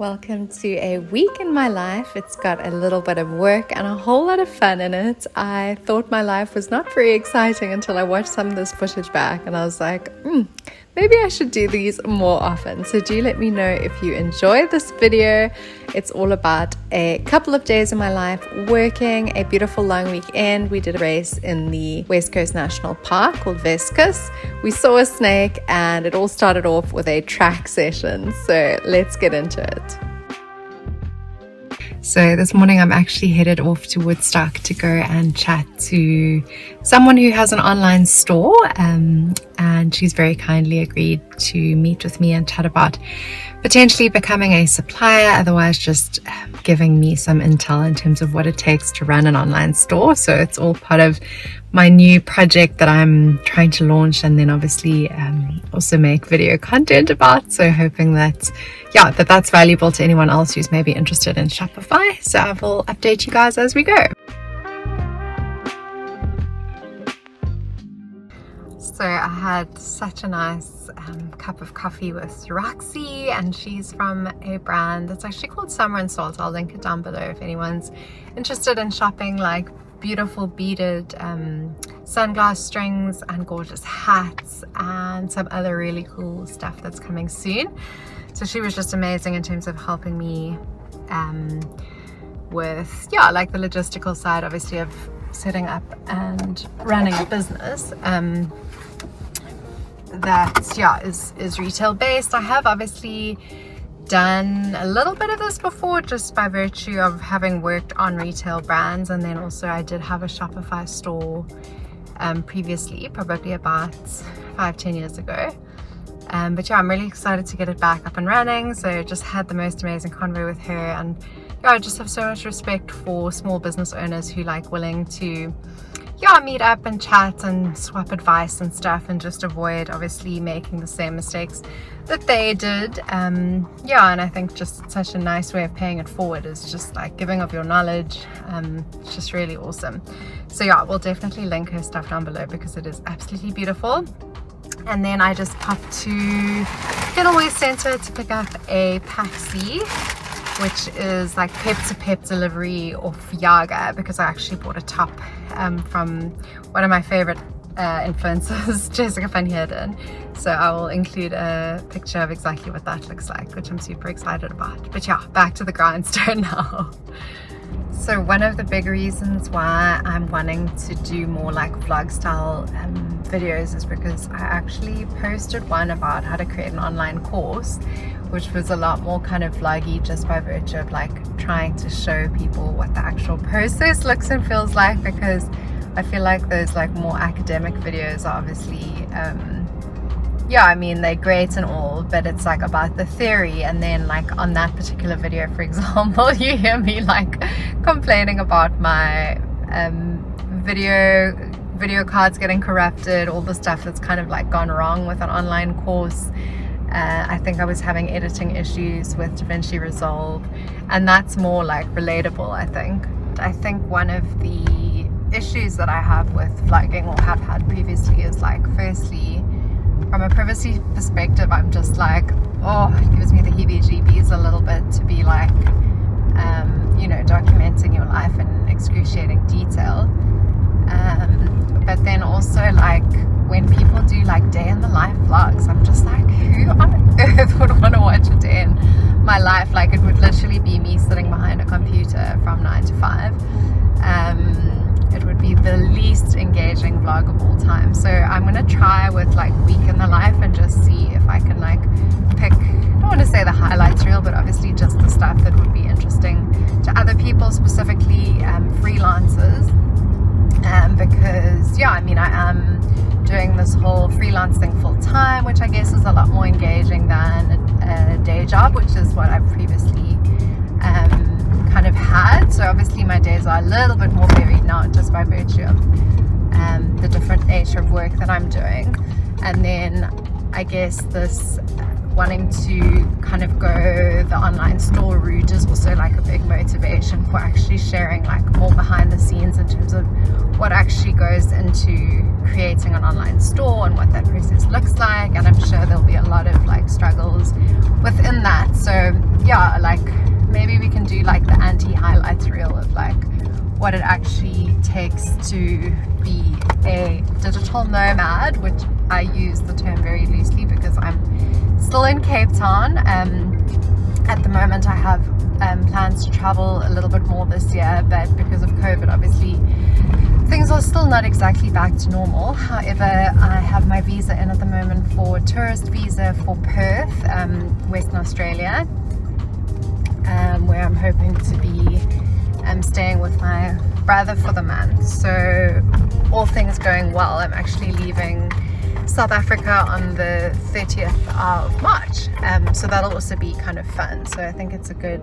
Welcome to a week in my life. It's got a little bit of work and a whole lot of fun in it. I thought my life was not very exciting until I watched some of this footage back and I was like, maybe I should do these more often. So do let me know if you enjoy this video. It's all about a couple of days in my life working, a beautiful long weekend. We did a race in the West Coast National Park called Vescus. We saw a snake and it all started off with a track session. So let's get into it. So this morning I'm actually headed off to Woodstock to go and chat to someone who has an online store, and she's very kindly agreed to meet with me and chat about potentially becoming a supplier, otherwise just giving me some intel in terms of what it takes to run an online store. So it's all part of my new project that I'm trying to launch, and then obviously also make video content about. So hoping that that's valuable to anyone else who's maybe interested in Shopify. So I will update you guys as we go. So I had such a nice cup of coffee with Roxy, and she's from a brand that's actually called Summer and Salt. I'll link it down below if anyone's interested in shopping like beautiful beaded sunglass strings and gorgeous hats and some other really cool stuff that's coming soon. So she was just amazing in terms of helping me with like the logistical side, obviously, of setting up and running a business that is retail based. I have obviously done a little bit of this before just by virtue of having worked on retail brands, and then also I did have a Shopify store previously, probably about 5-10 years ago. But I'm really excited to get it back up and running. So just had the most amazing convo with her, and I just have so much respect for small business owners who like willing to meet up and chat and swap advice and stuff, and just avoid obviously making the same mistakes that they did. And I think just such a nice way of paying it forward is just like giving of your knowledge. It's just really awesome. So we'll definitely link her stuff down below because it is absolutely beautiful. And then I just popped to Getaway Center to pick up a Paxi, which is like pep delivery off Yaga, because I actually bought a top from one of my favorite influencers, Jessica Van Heerden. So I will include a picture of exactly what that looks like, which I'm super excited about. But back to the grindstone now. So one of the big reasons why I'm wanting to do more like vlog style videos is because I actually posted one about how to create an online course, which was a lot more kind of vloggy, just by virtue of like trying to show people what the actual process looks and feels like, because I feel like those like more academic videos are obviously they're great and all, but it's like about the theory. And then like on that particular video, for example, you hear me like complaining about my video cards getting corrupted, all the stuff that's kind of like gone wrong with an online course. I think I was having editing issues with Vinci Resolve, and that's more like relatable. I think one of the issues that I have with vlogging, or have had previously, is like, firstly, from a privacy perspective, I'm just like, it gives me the heebie-jeebies a little bit to be like documenting your life in excruciating detail. But then also, like, when people do like day in the life vlogs, I'm just like, who on earth would want to watch a day in my life? Like, it would literally be me sitting behind a computer from 9 to 5. It would be the least engaging vlog of all time. So I'm gonna try with like week in the life and just see if I can like pick, I don't want to say the highlights reel, but obviously just the stuff that would be interesting to other people, specifically freelancers. Because I am doing this whole freelance thing full time, which I guess is a lot more engaging than a day job, which is what I've previously kind of had. So obviously my days are a little bit more varied now, just by virtue of the different nature of work that I'm doing. And then I guess this wanting to kind of go the online store route is also like a big motivation for actually sharing like more behind the scenes in terms of what actually goes into creating an online store and what that process looks like. And I'm sure there'll be a lot of like struggles within that. So yeah, like maybe we can do like the anti-highlights reel of like what it actually takes to be a digital nomad, which I use the term very loosely because I'm still in Cape Town. At the moment I have plans to travel a little bit more this year, but because of COVID, obviously things are still not exactly back to normal. However, I have my visa in at the moment for tourist visa for Perth, Western Australia, where I'm hoping to be staying with my brother for the month. So all things going well, I'm actually leaving South Africa on the 30th of March. So that'll also be kind of fun. So I think it's a good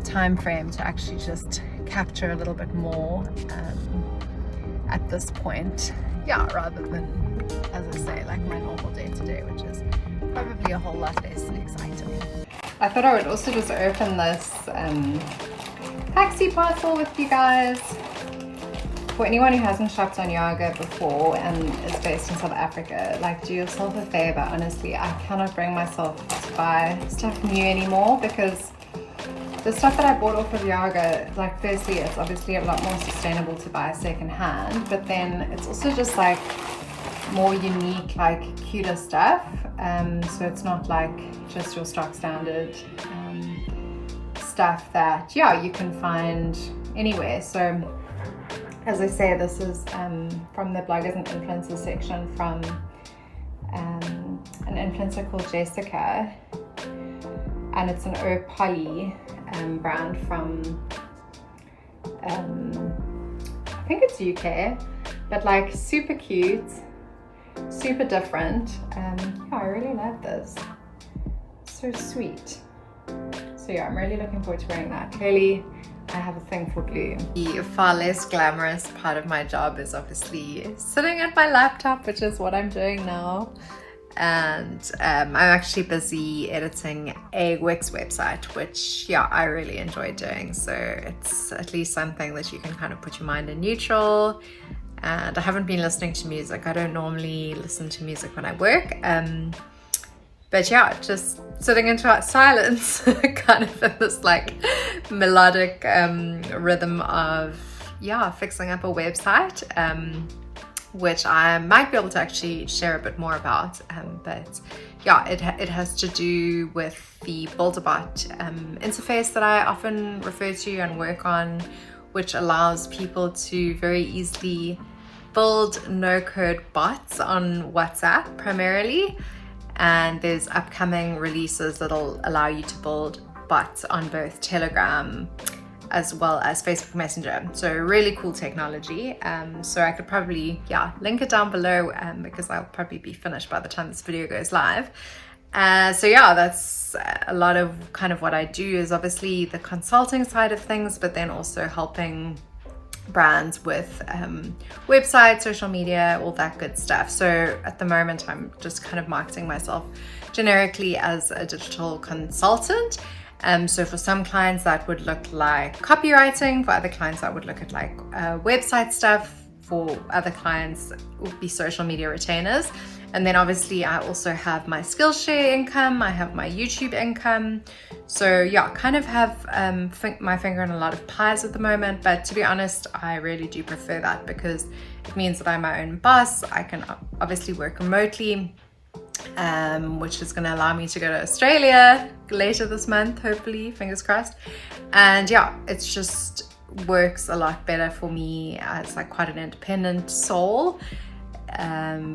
time frame to actually just capture a little bit more at this point. Yeah, rather than, as I say, like my normal day to day, which is probably a whole lot less exciting. I thought I would also just open this taxi parcel with you guys. For anyone who hasn't shopped on Yaga before and is based in South Africa, like, do yourself a favor. Honestly, I cannot bring myself to buy stuff new anymore because the stuff that I bought off of Yaga, like, firstly, it's obviously a lot more sustainable to buy secondhand, but then it's also just like more unique, like cuter stuff. So it's not like just your stock standard stuff that, yeah, you can find anywhere. So as I say, this is from the bloggers and influencers section from an influencer called Jessica, and it's an poly brand from I think it's UK, but like super cute, super different. Yeah, I really love this. So sweet. So yeah, I'm really looking forward to wearing that. Clearly I have a thing for blue. The far less glamorous part of my job is obviously sitting at my laptop, which is what I'm doing now. And I'm actually busy editing a Wix website, which, yeah, I really enjoy doing. So it's at least something that you can kind of put your mind in neutral. And I haven't been listening to music. I don't normally listen to music when I work. But yeah, just sitting into silence, kind of in this like melodic rhythm of, yeah, fixing up a website, which I might be able to actually share a bit more about. But yeah, it has to do with the Build-A-Bot interface that I often refer to and work on, which allows people to very easily build no-code bots on WhatsApp primarily. And there's upcoming releases that'll allow you to build bots on both Telegram as well as Facebook Messenger. So really cool technology. So I could probably, yeah, link it down below because I'll probably be finished by the time this video goes live. So yeah, that's a lot of kind of what I do is obviously the consulting side of things, but then also helping brands with websites, social media, all that good stuff. So at the moment, I'm just kind of marketing myself generically as a digital consultant. So for some clients that would look like copywriting, for other clients that would look at like website stuff, for other clients it would be social media retainers. And then obviously I also have my Skillshare income, I have my YouTube income. So yeah, kind of have my finger in a lot of pies at the moment, but to be honest, I really do prefer that because it means that I'm my own boss. I can obviously work remotely, which is going to allow me to go to Australia later this month, hopefully, fingers crossed. And yeah, it's just works a lot better for me as like quite an independent soul.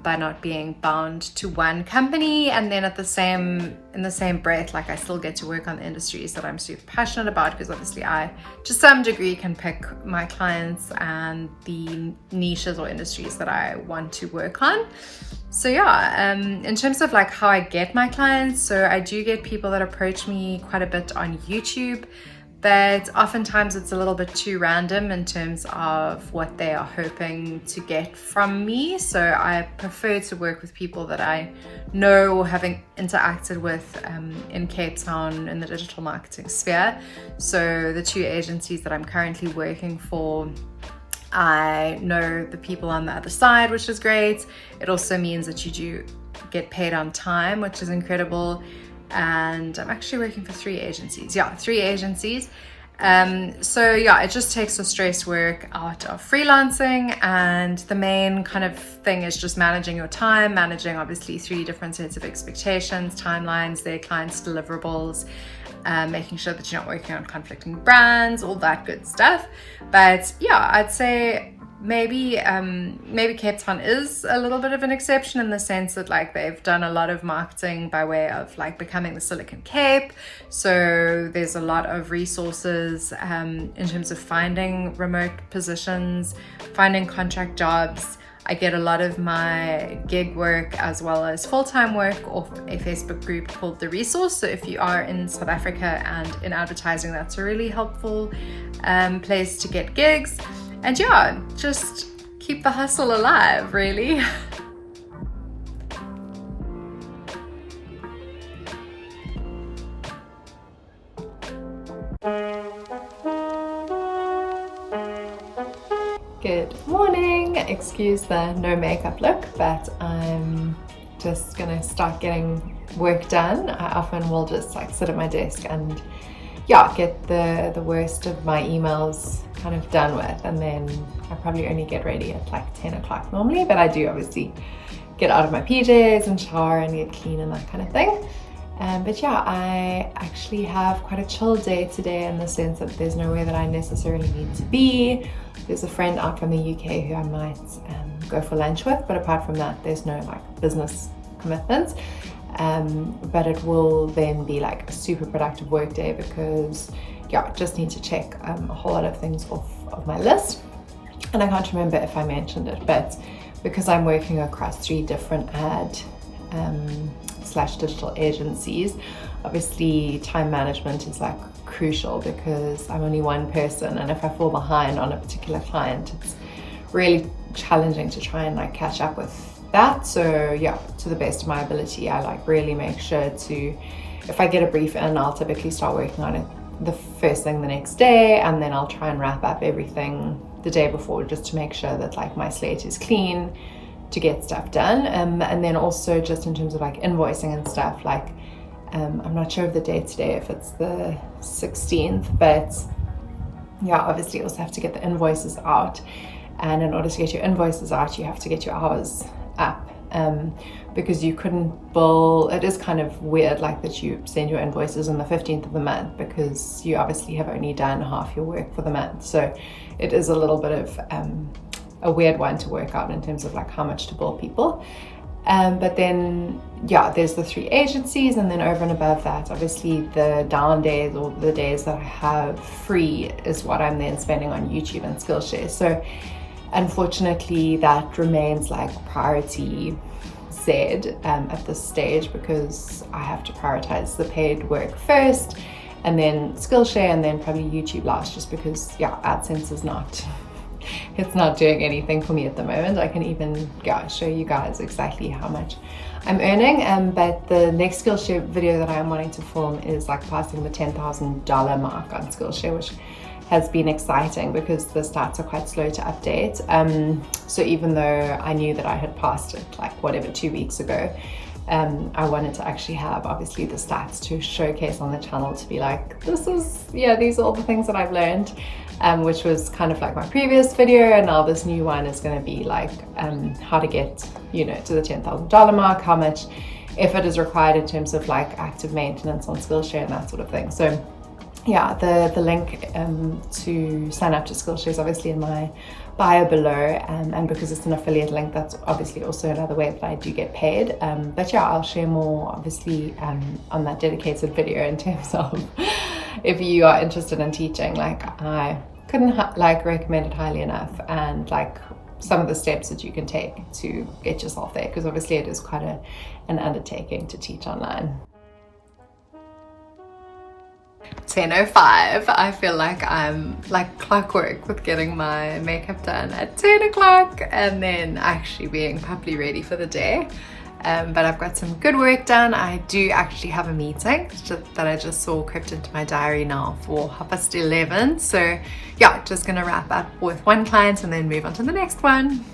By not being bound to one company, and then in the same breath, like I still get to work on the industries that I'm super passionate about, because obviously I to some degree can pick my clients and the niches or industries that I want to work on. So yeah, in terms of like how I get my clients, so I do get people that approach me quite a bit on YouTube, but oftentimes it's a little bit too random in terms of what they are hoping to get from me. So I prefer to work with people that I know or having interacted with in Cape Town in the digital marketing sphere. So the 2 agencies that I'm currently working for, I know the people on the other side, which is great. It also means that you do get paid on time, which is incredible. And I'm actually working for 3 agencies. Yeah, 3 agencies. So yeah, it just takes the stress work out of freelancing, and the main kind of thing is just managing your time, managing obviously 3 different sets of expectations, timelines, their clients' deliverables, making sure that you're not working on conflicting brands, all that good stuff. But yeah, I'd say maybe Cape Town is a little bit of an exception in the sense that like they've done a lot of marketing by way of like becoming the Silicon Cape. So there's a lot of resources in terms of finding remote positions, finding contract jobs. I get a lot of my gig work as well as full-time work off a Facebook group called The Resource. So if you are in South Africa and in advertising, that's a really helpful place to get gigs. And yeah, just keep the hustle alive, really. Good morning. Excuse the no makeup look, but I'm just gonna start getting work done. I often will just like sit at my desk and yeah, get the worst of my emails kind of done with, and then I probably only get ready at like 10 o'clock normally, but I do obviously get out of my PJs and shower and get clean and that kind of thing. But yeah, I actually have quite a chill day today in the sense that there's nowhere that I necessarily need to be. There's a friend out from the UK who I might go for lunch with, but apart from that, there's no like business commitments. But it will then be like a super productive work day because yeah, I just need to check a whole lot of things off of my list. And I can't remember if I mentioned it, but because I'm working across 3 different ad / digital agencies, obviously time management is like crucial because I'm only one person, and if I fall behind on a particular client, it's really challenging to try and like catch up with that. So yeah, to the best of my ability, I like really make sure to, if I get a brief in, I'll typically start working on it the first thing the next day, and then I'll try and wrap up everything the day before just to make sure that like my slate is clean to get stuff done. And then also just in terms of like invoicing and stuff, like I'm not sure of the date today, if it's the 16th, but yeah, obviously you also have to get the invoices out, and in order to get your invoices out, you have to get your hours up, because you couldn't bill. It is kind of weird like that you send your invoices on the 15th of the month because you obviously have only done half your work for the month. So it is a little bit of a weird one to work out in terms of like how much to bill people. But then yeah, there's the 3 agencies, and then over and above that, obviously the down days or the days that I have free is what I'm then spending on YouTube and Skillshare. So unfortunately that remains like priority Z at this stage, because I have to prioritize the paid work first, and then Skillshare, and then probably YouTube last, just because yeah, AdSense is not it's not doing anything for me at the moment. I can even show you guys exactly how much I'm earning, but the next Skillshare video that I'm wanting to film is like passing the $10,000 mark on Skillshare, which has been exciting because the stats are quite slow to update. So even though I knew that I had passed it like whatever 2 weeks ago, I wanted to actually have obviously the stats to showcase on the channel, to be like, these are all the things that I've learned, which was kind of like my previous video, and now this new one is going to be like how to get to the $10,000 mark, how much effort is required in terms of like active maintenance on Skillshare and that sort of thing. So yeah, the link to sign up to Skillshare is obviously in my bio below, and because it's an affiliate link, that's obviously also another way that I do get paid. But yeah, I'll share more obviously on that dedicated video in terms of if you are interested in teaching. Like, I couldn't like recommend it highly enough, and like some of the steps that you can take to get yourself there, because obviously it is quite an undertaking to teach online. 10:05. I feel like I'm like clockwork with getting my makeup done at 10 o'clock and then actually being properly ready for the day. But I've got some good work done. I do actually have a meeting that I just saw crept into my diary now for 11:30. So yeah, just gonna wrap up with one client and then move on to the next one.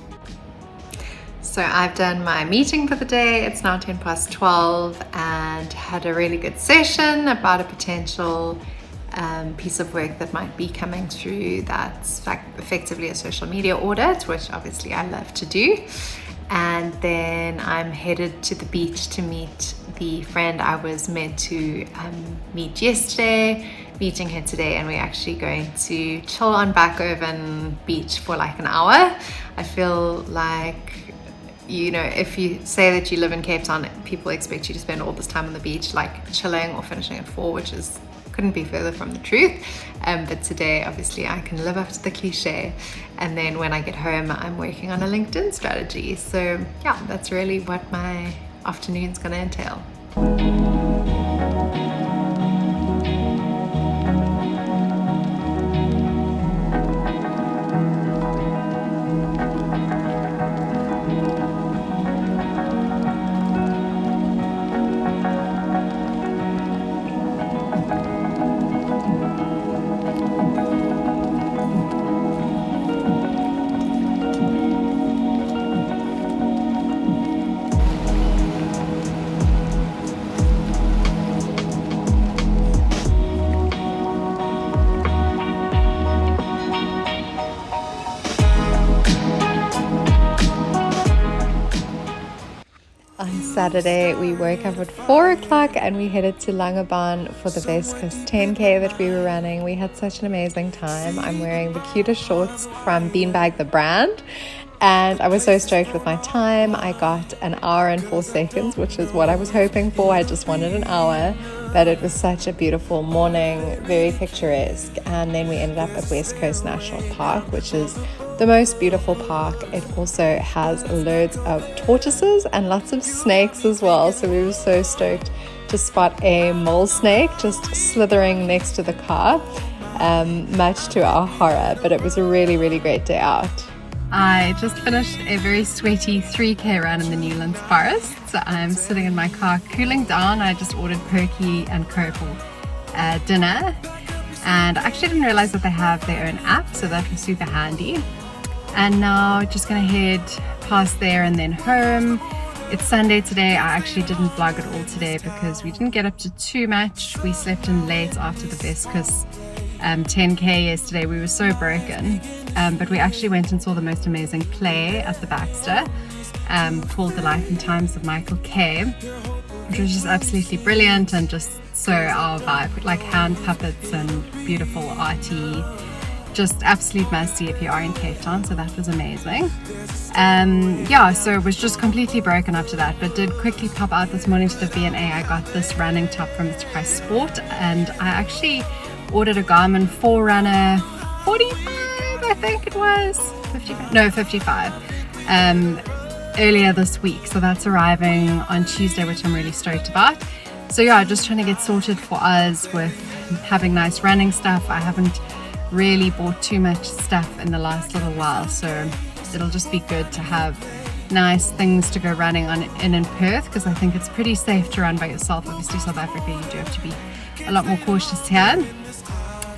So I've done my meeting for the day. It's now 12:10 and had a really good session about a potential piece of work that might be coming through that's like effectively a social media audit, which obviously I love to do. And then I'm headed to the beach to meet the friend I was meant to meet yesterday, meeting her today, and we're actually going to chill on Bakoven Beach for like an hour. I feel like, you know, if you say that you live in Cape Town, people expect you to spend all this time on the beach like chilling or finishing at 4, which is couldn't be further from the truth. But today obviously I can live up to the cliche, and then when I get home I'm working on a LinkedIn strategy. So yeah, that's really what my afternoon's gonna entail. Saturday we woke up at 4 o'clock and we headed to Langebaan for the West Coast 10K that we were running. We had such an amazing time. I'm wearing the cutest shorts from Beanbag the brand, and I was so stoked with my time. I got an hour and 4 seconds, which is what I was hoping for. I just wanted an hour, but it was such a beautiful morning, very picturesque. And then we ended up at West Coast National Park, which is the most beautiful park. It also has loads of tortoises and lots of snakes as well. So we were so stoked to spot a mole snake just slithering next to the car, much to our horror, but it was a really, really great day out. I just finished a very sweaty 3K run in the Newlands Forest. So I'm sitting in my car cooling down. I just ordered Perky and Co for dinner, and I actually didn't realize that they have their own app, so that was super handy. And now just gonna head past there and then home. It's Sunday today. I actually didn't vlog at all today because we didn't get up to too much. We slept in late after the Vescus 10K yesterday. We were so broken, but we actually went and saw the most amazing play at the Baxter called The Life and Times of Michael Kay, which was just absolutely brilliant and just so our vibe, like hand puppets and beautiful arty. Just absolute must see if you are in Cape Town, so that was amazing. Yeah, so it was just completely broken after that, but did quickly pop out this morning to the V&A. I got this running top from Mr. Price Sport, and I actually ordered a Garmin Forerunner 45, I think it was 55, no 55, earlier this week, so that's arriving on Tuesday, which I'm really stoked about. So yeah, just trying to get sorted for us with having nice running stuff. I haven't really bought too much stuff in the last little while, so it'll just be good to have nice things to go running on in Perth, because I think it's pretty safe to run by yourself. Obviously South Africa, you do have to be a lot more cautious here,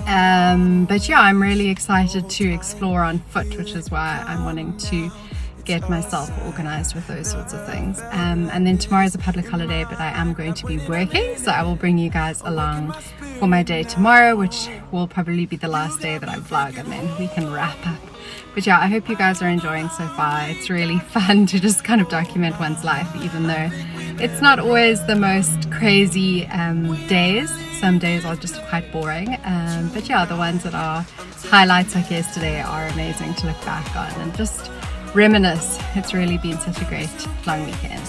but yeah, I'm really excited to explore on foot, which is why I'm wanting to get myself organized with those sorts of things. And then tomorrow is a public holiday, but I am going to be working, so I will bring you guys along for my day tomorrow, which will probably be the last day that I vlog, and then we can wrap up. But yeah, I hope you guys are enjoying so far. It's really fun to just kind of document one's life, even though it's not always the most crazy days. Some days are just quite boring, but yeah, the ones that are highlights like yesterday are amazing to look back on and just reminisce. It's really been such a great long weekend.